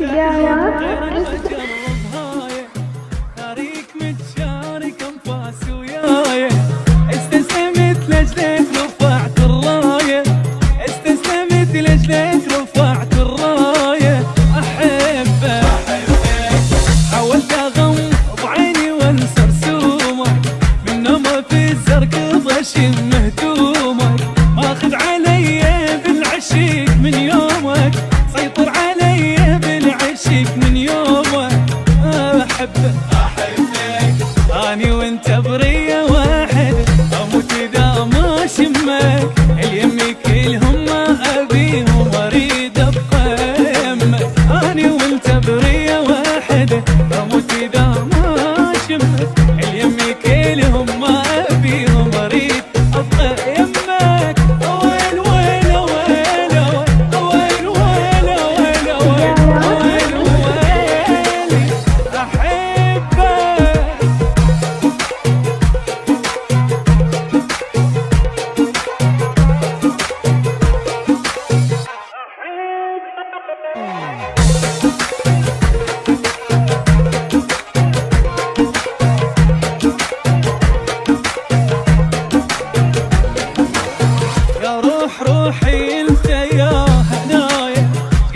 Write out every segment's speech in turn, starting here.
شقاوة تاريك متشارك انفاس وياي، استسلمت لاجلك رفعت الراية، استسلمت لاجلك رفعت الراية. احبك حاولت اغمض عيني وانسى رسومك، من نومه في الزرق ضشم مهتومك، ماخذ علي بالعشيق من يومك، سيطر علي بالعشيق من يومك. احبك اني وانت بريه واحد، اموت اذا ما شمك، اليمي كلهم ما ابيهم اريد ابقى يمك. اني وانت بريه واحد، اموت اذا ما شمك، اليمي كلهم ما ابيهم اريد ابقى يمك. وين وين وين وين وين وين وين وين احبك. يا روح روحي انت يا هنايا،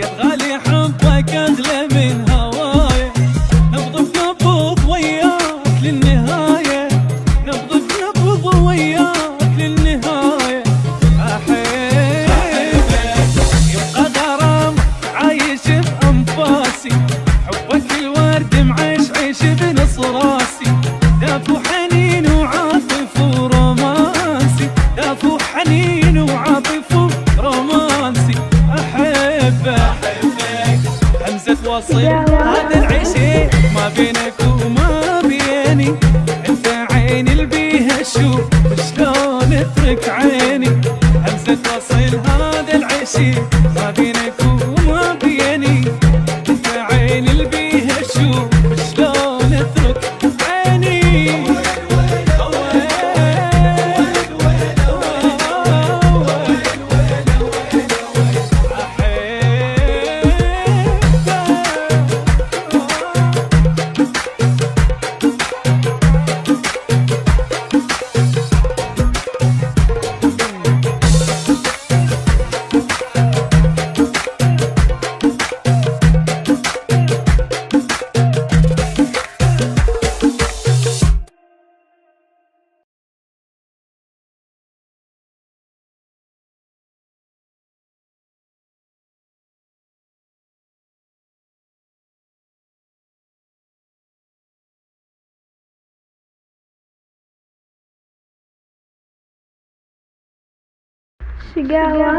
قد غالي حبك اغلى من هوايا، نبض بنبض وياك للنهاية، نبض بنبض وياك للنهاية. احبك يبقى غرام عايش بانفاسي، حبك الورد معشعش بنص راسي، دافو حنين وعاطف ورومانسي، دافو حنين وعاطف ورومانسي. احبك همزة وصل هذا العشق ما بينك وما بيني، انت عيني اللي بيها اشوف شلون اترك عيني. همزة وصل هذا العشق ما بينك وما بيني، انت عيني اللي بيها اشوف شلون اترك عيني. شقاوة